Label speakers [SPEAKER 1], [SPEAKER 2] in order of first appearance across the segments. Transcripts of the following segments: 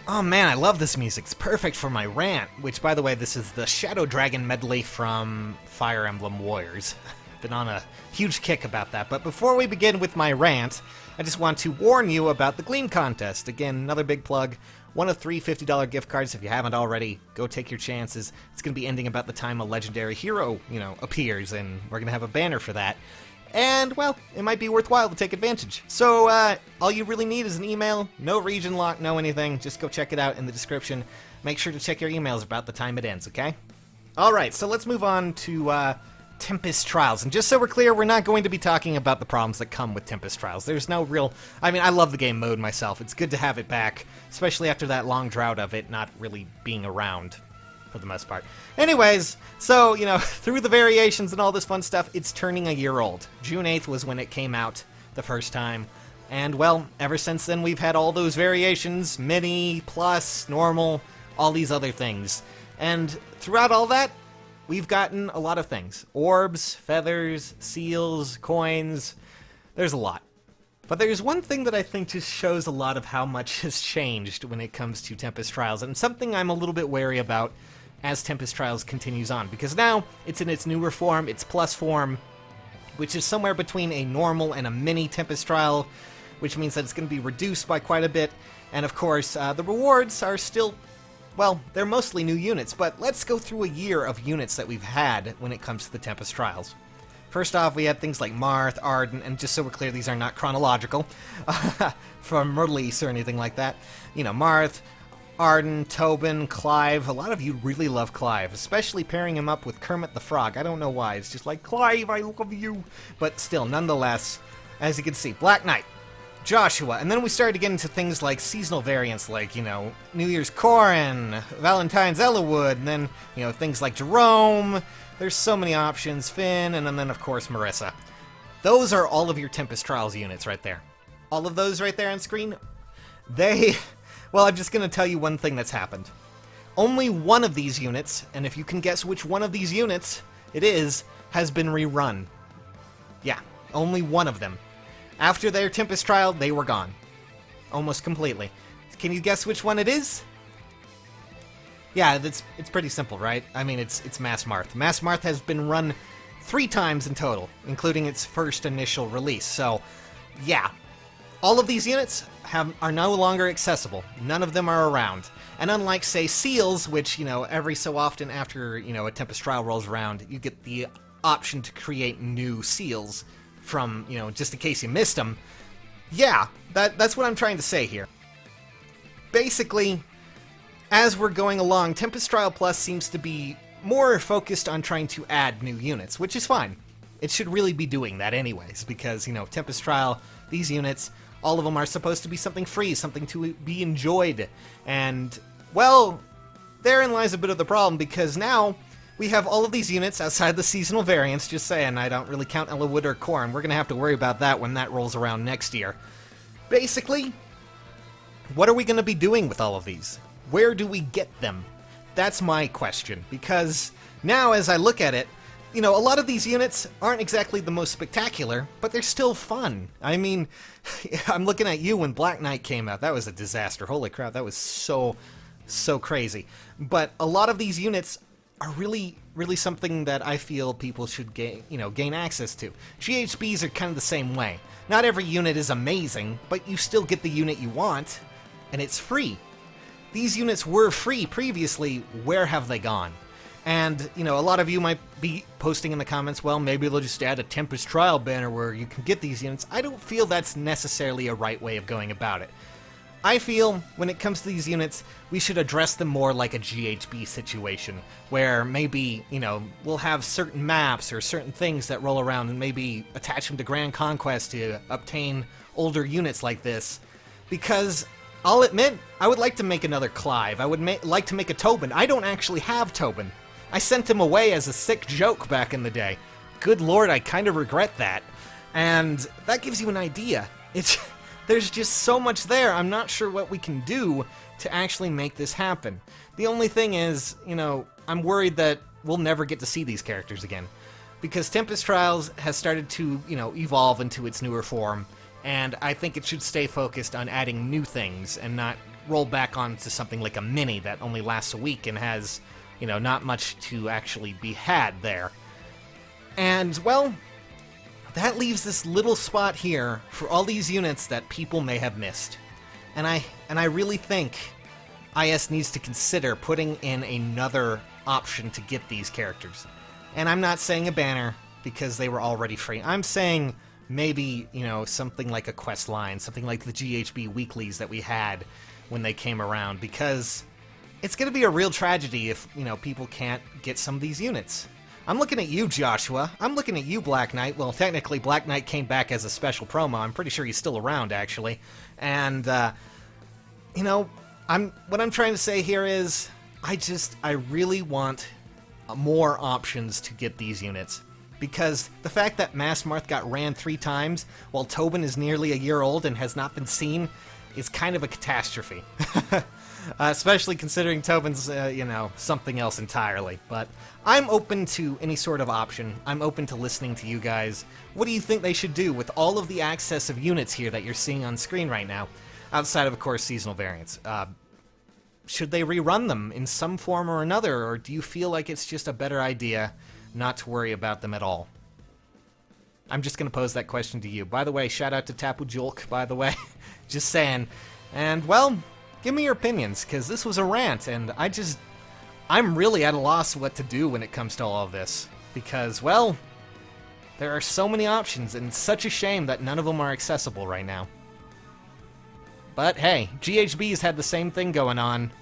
[SPEAKER 1] Oh man, I love this music. It's perfect for my rant, which, by the way, this is the Shadow Dragon medley from Fire Emblem Warriors. Been on a huge kick about that. But before we begin with my rant, I just want to warn you about the Gleam contest. Again, another big plug. One of three $50 gift cards. If you haven't already, go take your chances. It's going to be ending about the time a legendary hero, appears, and we're going to have a banner for that. And, well, it might be worthwhile to take advantage. So, all you really need is an email. No region lock, no anything. Just go check it out in the description. Make sure to check your emails about the time it ends, okay? Alright, so let's move on to, Tempest Trials. And just so we're clear, we're not going to be talking about the problems that come with Tempest Trials. There's no real... I love the game mode myself. It's good to have it back, especially after that long drought of it not really being around, for the most part. Anyways, so, through the variations and all this fun stuff, it's turning a year old. June 8th was when it came out the first time. And, well, ever since then we've had all those variations, mini, plus, normal, all these other things. And throughout all that, we've gotten a lot of things. Orbs, feathers, seals, coins. There's a lot. But there's one thing that I think just shows a lot of how much has changed when it comes to Tempest Trials, and something I'm a little bit wary about as Tempest Trials continues on, because now it's in its newer form, its plus form, which is somewhere between a normal and a mini Tempest Trial, which means that it's going to be reduced by quite a bit, and of course, the rewards are still... well, they're mostly new units, but let's go through a year of units that we've had when it comes to the Tempest Trials. First off, we had things like Marth, Arden, and just so we're clear, these are not chronological from release or anything like that. Marth, Arden, Tobin, Clive. A lot of you really love Clive, especially pairing him up with Kermit the Frog. I don't know why. It's just like, Clive, I love you. But still, nonetheless, as you can see, Black Knight, Joshua, and then we started to get into things like seasonal variants like, New Year's Corrin, Valentine's Ellawood, and then, things like Jerome. There's so many options, Finn, and then, of course, Marissa. Those are all of your Tempest Trials units right there. All of those right there on screen, well, I'm just going to tell you one thing that's happened. Only one of these units, and if you can guess which one of these units it is, has been rerun. Yeah, only one of them. After their Tempest Trial, they were gone. Almost completely. Can you guess which one it is? Yeah, it's pretty simple, right? It's Mass Marth. Mass Marth has been run 3 times in total, including its first initial release. So, yeah. All of these units are no longer accessible. None of them are around. And unlike, say, Seals, which, every so often after, a Tempest Trial rolls around, you get the option to create new Seals from, just in case you missed them. Yeah, that's what I'm trying to say here. Basically, as we're going along, Tempest Trial Plus seems to be more focused on trying to add new units, which is fine. It should really be doing that anyways, because, Tempest Trial, these units, all of them are supposed to be something free, something to be enjoyed. And, well, therein lies a bit of the problem, because now we have all of these units outside the seasonal variants. Just saying, I don't really count Ellawood or Corrin. We're going to have to worry about that when that rolls around next year. Basically, what are we going to be doing with all of these? Where do we get them? That's my question, because now as I look at it, a lot of these units aren't exactly the most spectacular, but they're still fun. I'm looking at you when Black Knight came out. That was a disaster. Holy crap, that was so crazy. But a lot of these units are really, really something that I feel people should gain access to. GHBs are kind of the same way. Not every unit is amazing, but you still get the unit you want, and it's free. These units were free previously. Where have they gone? And, a lot of you might be posting in the comments, well, maybe they'll just add a Tempest Trial banner where you can get these units. I don't feel that's necessarily a right way of going about it. I feel, when it comes to these units, we should address them more like a GHB situation, where maybe, we'll have certain maps or certain things that roll around and maybe attach them to Grand Conquest to obtain older units like this. Because, I'll admit, I would like to make another Clive. I would like to make a Tobin. I don't actually have Tobin. I sent him away as a sick joke back in the day. Good lord, I kind of regret that. And that gives you an idea. There's just so much there, I'm not sure what we can do to actually make this happen. The only thing is, I'm worried that we'll never get to see these characters again. Because Tempest Trials has started to, evolve into its newer form, and I think it should stay focused on adding new things and not roll back onto something like a mini that only lasts a week and has, not much to actually be had there. And, well, that leaves this little spot here for all these units that people may have missed. And I really think IS needs to consider putting in another option to get these characters. And I'm not saying a banner, because they were already free. I'm saying maybe, something like a quest line, something like the GHB weeklies that we had when they came around, because it's going to be a real tragedy if, people can't get some of these units. I'm looking at you, Joshua. I'm looking at you, Black Knight. Well, technically, Black Knight came back as a special promo. I'm pretty sure he's still around, actually. And, what I'm trying to say here is, I really want more options to get these units. Because the fact that Massmarth got ran 3 times, while Tobin is nearly a year old and has not been seen, is kind of a catastrophe. Especially considering Tobin's, something else entirely. But I'm open to any sort of option. I'm open to listening to you guys. What do you think they should do with all of the access of units here that you're seeing on screen right now? Outside of course, seasonal variants. Should they rerun them in some form or another, or do you feel like it's just a better idea not to worry about them at all? I'm just going to pose that question to you. By the way, shout out to Tapu Julk, by the way. Just saying. And, well, give me your opinions, because this was a rant, and I'm really at a loss what to do when it comes to all of this. Because, well, there are so many options, and it's such a shame that none of them are accessible right now. But, hey, GHB's had the same thing going on.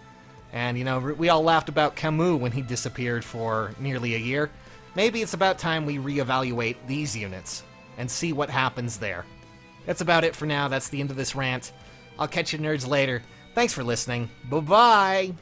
[SPEAKER 1] And, we all laughed about Camus when he disappeared for nearly a year. Maybe it's about time we reevaluate these units and see what happens there. That's about it for now. That's the end of this rant. I'll catch you nerds later. Thanks for listening. Bye-bye!